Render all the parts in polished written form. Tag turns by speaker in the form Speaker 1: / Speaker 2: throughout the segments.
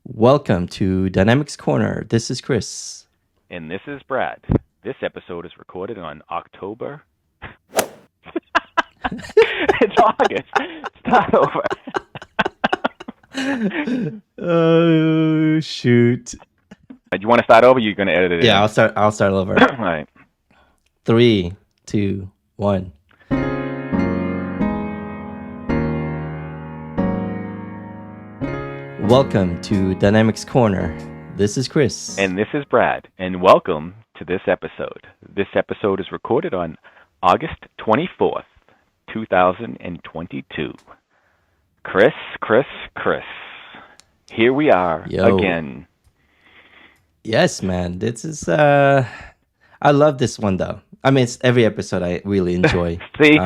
Speaker 1: Welcome to Dynamics Corner. This is Chris.
Speaker 2: And this is Brad. This episode is recorded on October. It's August. Start over.
Speaker 1: Oh shoot!
Speaker 2: Do you want to start over? Or you're going to edit it in?
Speaker 1: Yeah, I'll start over.
Speaker 2: All right.
Speaker 1: 3, 2, 1. Welcome to Dynamics Corner. This is Chris.
Speaker 2: And this is Brad. And welcome to this episode. This episode is recorded on August 24th, 2022. Chris. Here we are again.
Speaker 1: Yes, man. This is I love this one though. I mean, it's every episode I really enjoy.
Speaker 2: See.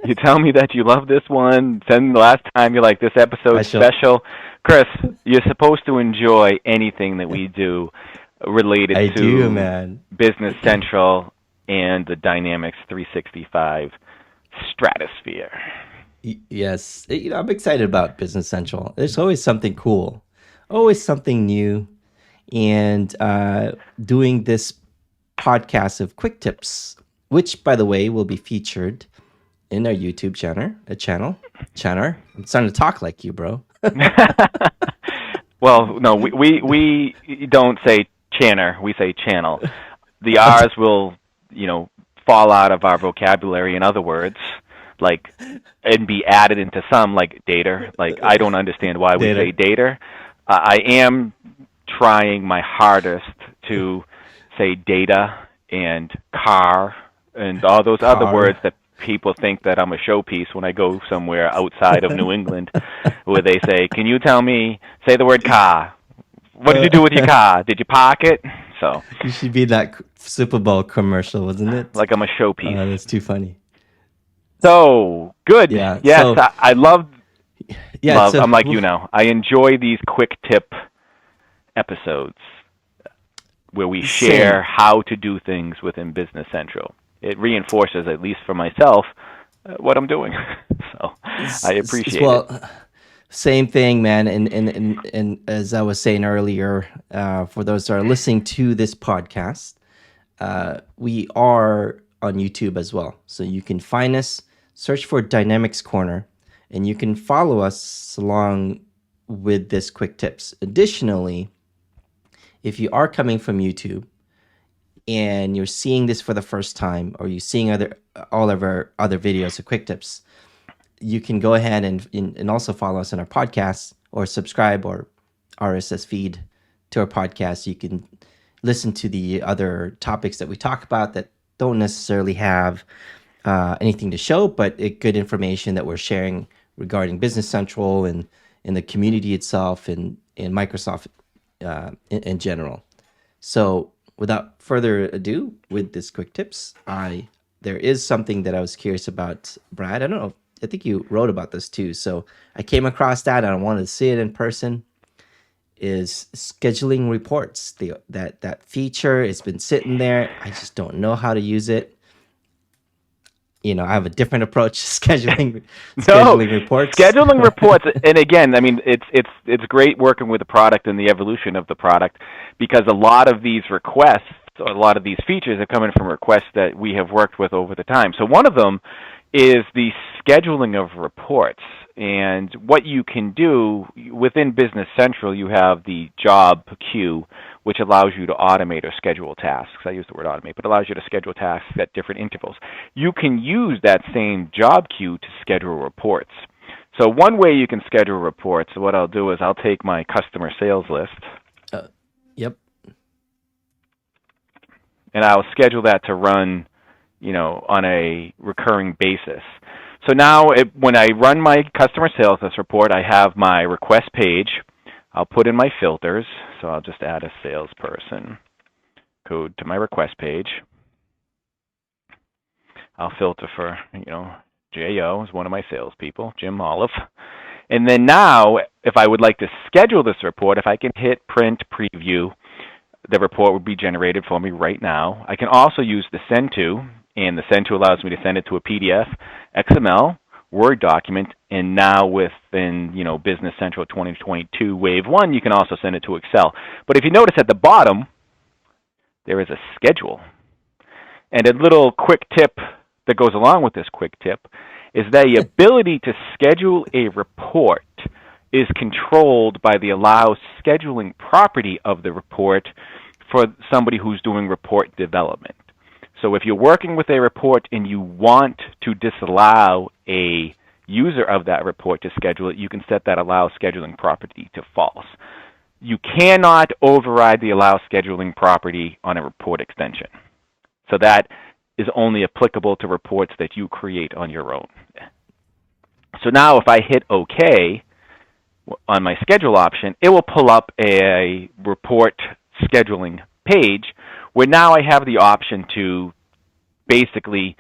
Speaker 2: You tell me that you love this one. Then the last time you're like, this episode's special. Chris, you're supposed to enjoy anything that we do related to Business Central and the Dynamics 365 stratosphere.
Speaker 1: Yes, I'm excited about Business Central. There's always something cool, always something new, and doing this podcast of quick tips, which, by the way, will be featured in our YouTube channel. I'm starting to talk like you, bro.
Speaker 2: Well, no, we don't say channer, we say channel. The R's will, fall out of our vocabulary. In other words, and be added into some, like dater. Like, I don't understand why we say dater. I am trying my hardest to say data and car and all those other words that people think that I'm a showpiece when I go somewhere outside of New England, where they say, "Can you say the word car? What did you do with your car? Did you park it?" So
Speaker 1: you should be that Super Bowl commercial, wasn't it?
Speaker 2: Like I'm a showpiece.
Speaker 1: That's too funny.
Speaker 2: So good. Yeah. Yes, so, I love. Yeah, love. So, I'm like you now. I enjoy these quick tip episodes where we share how to do things within Business Central. It reinforces, at least for myself, what I'm doing. So I appreciate it.
Speaker 1: Same thing, man. And as I was saying earlier, for those that are listening to this podcast, we are on YouTube as well. So you can find us, search for Dynamics Corner, and you can follow us along with this quick tips. Additionally, if you are coming from YouTube and you're seeing this for the first time, or you're seeing all of our other videos of quick tips, you can go ahead and also follow us on our podcast, or subscribe or RSS feed to our podcast. You can listen to the other topics that we talk about that don't necessarily have anything to show, but good information that we're sharing regarding Business Central and in the community itself and Microsoft in general. So without further ado, with this quick tips, there is something that I was curious about, Brad. I don't know. I think you wrote about this too. So I came across that and I wanted to see it in person. Is scheduling reports. That feature has been sitting there. I just don't know how to use it. I have a different approach to scheduling reports.
Speaker 2: Scheduling reports, and again, I mean, it's great working with the product and the evolution of the product, because a lot of these requests, a lot of these features are coming from requests that we have worked with over the time. So one of them is the scheduling of reports. And what you can do within Business Central, you have the job queue, which allows you to automate or schedule tasks. I use the word automate, but allows you to schedule tasks at different intervals. You can use that same job queue to schedule reports. So one way you can schedule reports, what I'll do is I'll take my customer sales list.
Speaker 1: Yep.
Speaker 2: And I'll schedule that to run, on a recurring basis. So now when I run my customer sales list report, I have my request page. I'll put in my filters. So I'll just add a salesperson code to my request page. I'll filter for, J.O. is one of my salespeople, Jim Olive. And then now, if I would like to schedule this report, if I can hit print preview, the report would be generated for me right now. I can also use the send to, and the send to allows me to send it to a PDF, XML, Word document, and now within Business Central 2022 Wave 1, you can also send it to Excel. But if you notice at the bottom, there is a schedule. And a little quick tip that goes along with this quick tip is that the ability to schedule a report is controlled by the allow scheduling property of the report for somebody who's doing report development. So if you're working with a report and you want to disallow a user of that report to schedule it, you can set that allow scheduling property to false. You cannot override the allow scheduling property on a report extension. So that is only applicable to reports that you create on your own. So now if I hit OK on my schedule option, it will pull up a report scheduling page where now I have the option to basically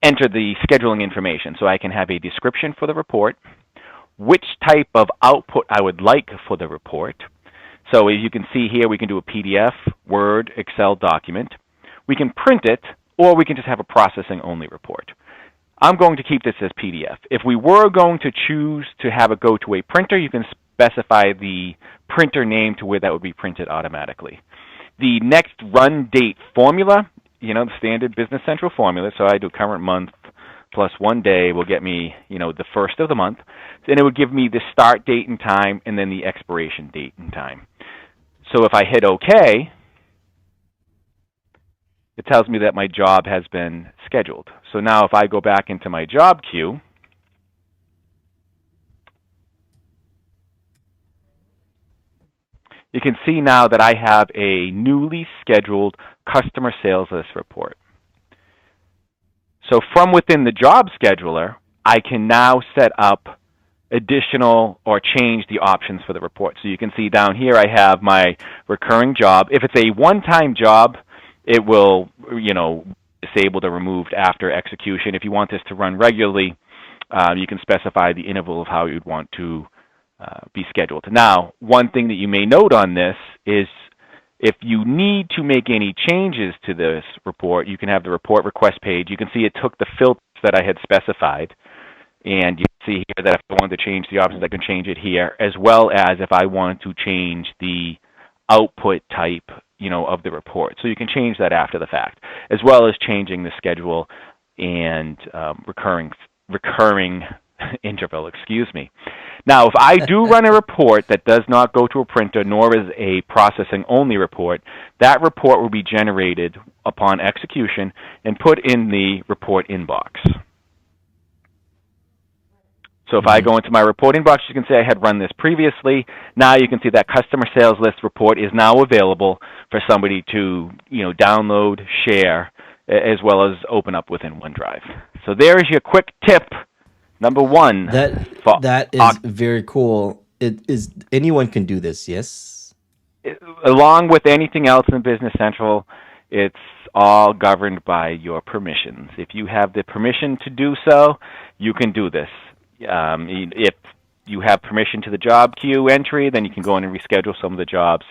Speaker 2: enter the scheduling information. So I can have a description for the report, which type of output I would like for the report. So as you can see here, we can do a PDF, Word, Excel document. We can print it, or we can just have a processing-only report. I'm going to keep this as PDF. If we were going to choose to have it go to a printer, you can specify the printer name to where that would be printed automatically. The next run date formula, the standard Business Central formula, so I do current month plus 1 day will get me, the first of the month. Then it would give me the start date and time, and then the expiration date and time. So if I hit OK, it tells me that my job has been scheduled. So now if I go back into my job queue, you can see now that I have a newly scheduled customer sales list report. So from within the job scheduler, I can now set up additional or change the options for the report. So you can see down here I have my recurring job. If it's a one-time job, it will, disabled or removed after execution. If you want this to run regularly, you can specify the interval of how you'd want to be scheduled. Now, one thing that you may note on this is if you need to make any changes to this report, you can have the report request page. You can see it took the filters that I had specified, and you can see here that if I wanted to change the options, I can change it here, as well as if I wanted to change the output type of the report. So you can change that after the fact, as well as changing the schedule and recurring interval, Now, if I do run a report that does not go to a printer, nor is a processing-only report, that report will be generated upon execution and put in the report inbox. So if I go into my reporting box, you can see I had run this previously. Now you can see that customer sales list report is now available for somebody to download, share, as well as open up within OneDrive. So there is your quick tip, number one.
Speaker 1: That is very cool. It is anyone can do this, yes?
Speaker 2: Along with anything else in Business Central, it's all governed by your permissions. If you have the permission to do so, you can do this. If you have permission to the job queue entry, then you can go in and reschedule some of the jobs.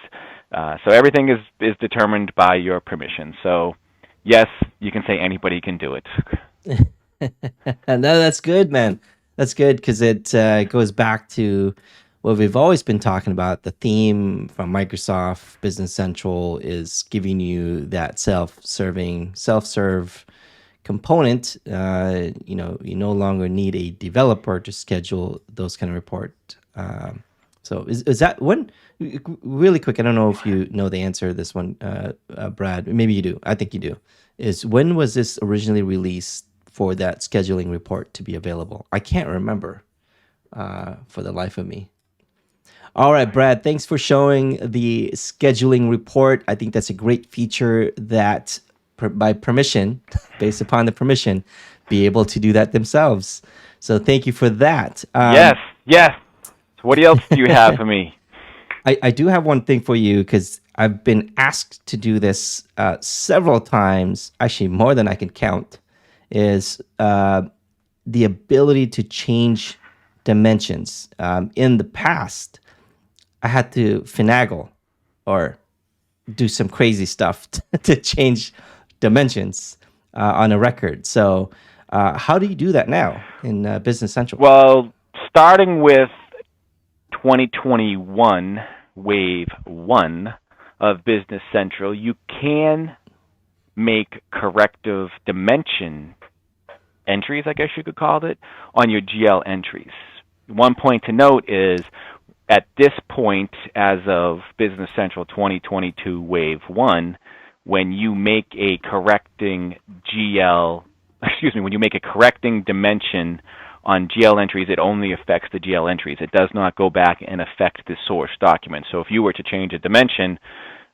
Speaker 2: So everything is determined by your permission. So yes, you can say anybody can do it.
Speaker 1: No, that's good, man. That's good because it goes back to what we've always been talking about. The theme from Microsoft Business Central is giving you that self-serve component. You no longer need a developer to schedule those kind of report. So is that when? Really quick, I don't know if you know the answer to this one, Brad. Maybe you do. I think you do. Is when was this originally released for that scheduling report to be available? I can't remember for the life of me. All right, Brad, thanks for showing the scheduling report. I think that's a great feature that by permission, based upon the permission, be able to do that themselves. So thank you for that.
Speaker 2: Yes. So what else do you have for me?
Speaker 1: I do have one thing for you because I've been asked to do this several times, actually more than I can count, is the ability to change dimensions. In the past, I had to finagle or do some crazy stuff to change dimensions on a record. So How do you do that now in Business Central?
Speaker 2: Well, starting with 2021 Wave 1 of Business Central, you can make corrective dimension entries, I guess you could call it, on your GL entries. One point to note is at this point, as of Business Central 2022 Wave 1, when you make a correcting when you make a correcting dimension on GL entries, it only affects the GL entries. It does not go back and affect the source document. So if you were to change a dimension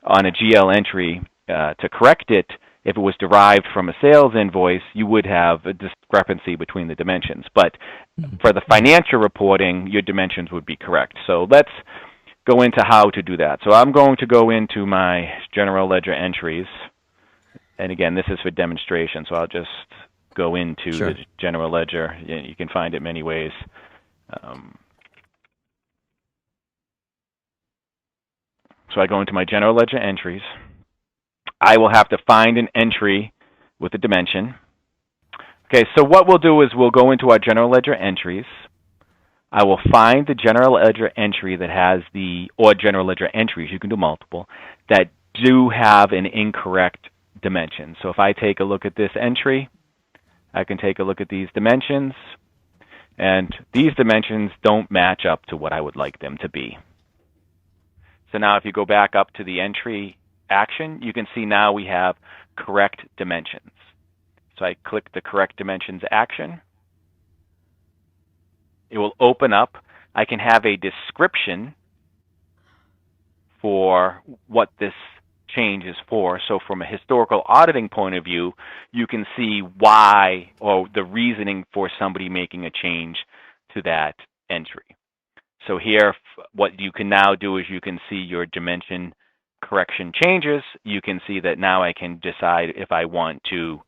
Speaker 2: on a GL entry to correct it, if it was derived from a sales invoice, you would have a discrepancy between the dimensions. But for the financial reporting, your dimensions would be correct. So let's go into how to do that. So I'm going to go into my general ledger entries. And again, this is for demonstration, so I'll just go into the general ledger. You can find it many ways. So I go into my general ledger entries. I will have to find an entry with a dimension. Okay, so what we'll do is we'll go into our general ledger entries. I will find the general ledger entry that has or general ledger entries, you can do multiple, that do have an incorrect dimension. So if I take a look at this entry, I can take a look at these dimensions, and these dimensions don't match up to what I would like them to be. So now if you go back up to the entry action, you can see now we have correct dimensions. So I click the correct dimensions action. It will open up. I can have a description for what this change is for. So from a historical auditing point of view, you can see why or the reasoning for somebody making a change to that entry. So here, what you can now do is you can see your dimension correction changes. You can see that now I can decide if I want to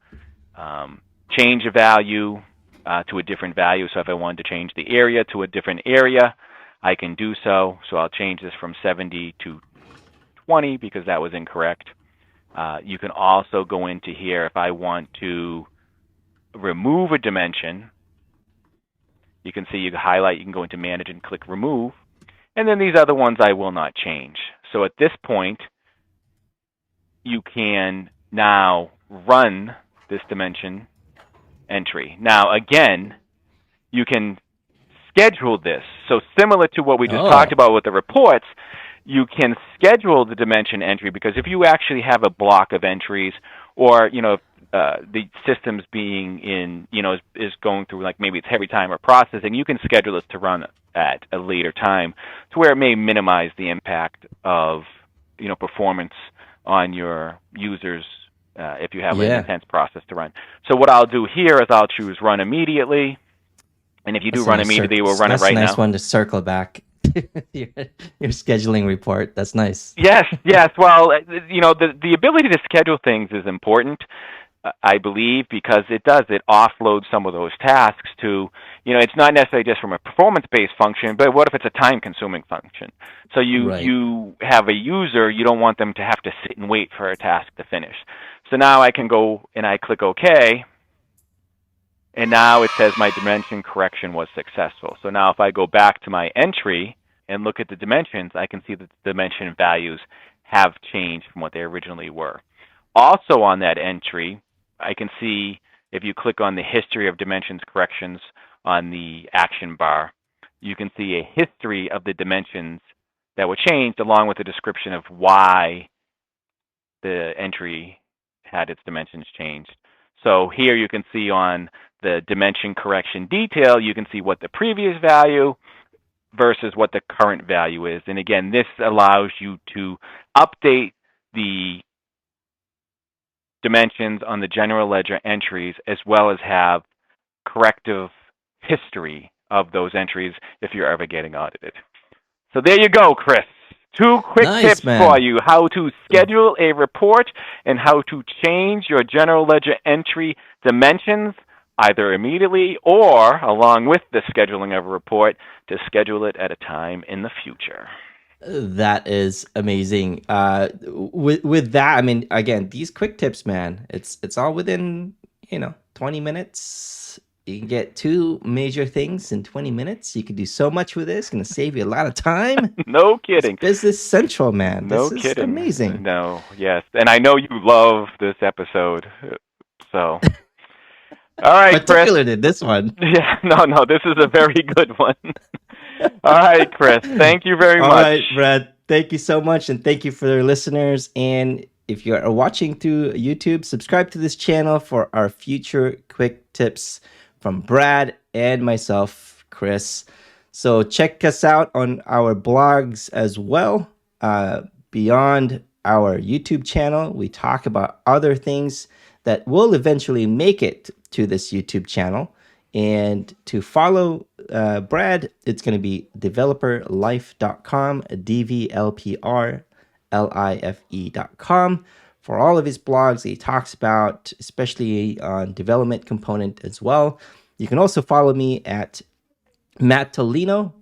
Speaker 2: change a value to a different value. So if I wanted to change the area to a different area, I can do so. So I'll change this from 70 to 20 because that was incorrect. You can also go into here if I want to remove a dimension. You can see you can highlight, you can go into Manage and click Remove. And then these other ones I will not change. So at this point, you can now run this dimension entry. Now again, you can schedule this. So similar to what we just talked about with the reports, you can schedule the dimension entry because if you actually have a block of entries or, the system's being in, is going through like maybe it's heavy time or processing, you can schedule this to run at a later time to where it may minimize the impact of, performance on your users if you have an intense process to run. So what I'll do here is I'll choose Run Immediately. And if you do Run Immediately, we'll run it right now.
Speaker 1: That's a nice one to circle back. your scheduling report. That's nice.
Speaker 2: Yes. Well, the ability to schedule things is important, I believe, because it offloads some of those tasks to, it's not necessarily just from a performance-based function, but what if it's a time-consuming function? So you have a user, you don't want them to have to sit and wait for a task to finish. So now I can go and I click OK, and now it says my dimension correction was successful. So now if I go back to my entry and look at the dimensions, I can see that the dimension values have changed from what they originally were. Also on that entry, I can see if you click on the history of dimensions corrections on the action bar, you can see a history of the dimensions that were changed along with a description of why the entry had its dimensions changed. So here you can see on the dimension correction detail, you can see what the previous value versus what the current value is. And again, this allows you to update the dimensions on the general ledger entries as well as have corrective history of those entries if you're ever getting audited. So there you go, Chris. 2 quick tips for you, how to schedule a report and how to change your general ledger entry dimensions either immediately or along with the scheduling of a report to schedule it at a time in the future.
Speaker 1: That is amazing. With that, I mean, again, these quick tips, man, it's all within, 20 minutes. You can get 2 major things in 20 minutes. You can do so much with this. Going to save you a lot of time.
Speaker 2: No
Speaker 1: It's
Speaker 2: kidding.
Speaker 1: Business Central, man.
Speaker 2: No
Speaker 1: This is
Speaker 2: kidding.
Speaker 1: amazing.
Speaker 2: No, yes. And I know you love this episode. So, all right, Chris.
Speaker 1: Particularly this one.
Speaker 2: Yeah, no, this is a very good one. All right, Chris. Thank you very
Speaker 1: All
Speaker 2: much.
Speaker 1: right, Brad. Thank you so much. And thank you for the listeners. And if you are watching through YouTube, subscribe to this channel for our future quick tips from Brad and myself, Chris. So check us out on our blogs as well. Beyond our YouTube channel, we talk about other things that will eventually make it to this YouTube channel. And to follow Brad, it's going to be developerlife.com, DVLPRLIFE.com. For all of his blogs he talks about, especially on development component as well. You can also follow me at matalino.io.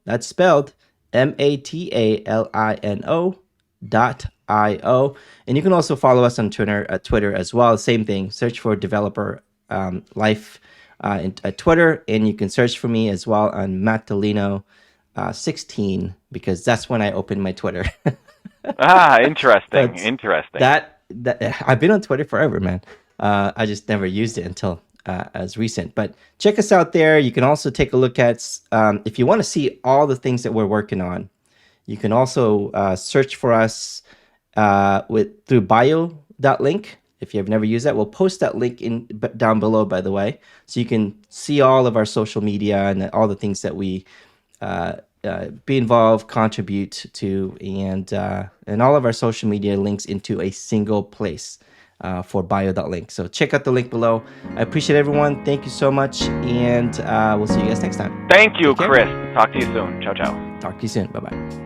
Speaker 1: That's spelled MATALINO.io. And you can also follow us on Twitter as well. Same thing. Search for Developer Life at Twitter, and you can search for me as well on Matalino 16, because that's when I opened my Twitter.
Speaker 2: Interesting. Interesting.
Speaker 1: That I've been on Twitter forever, man. I just never used it until as recent. But check us out there. You can also take a look at if you want to see all the things that we're working on. You can also search for us through bio.link. If you have never used that, we'll post that link down below, by the way, so you can see all of our social media and all the things that we be involved, contribute to, and all of our social media links into a single place for bio.link. So check out the link below. I appreciate everyone. Thank you so much, and we'll see you guys next time.
Speaker 2: Thank you, Chris. Talk to you soon. Ciao, ciao.
Speaker 1: Talk to you soon. Bye-bye.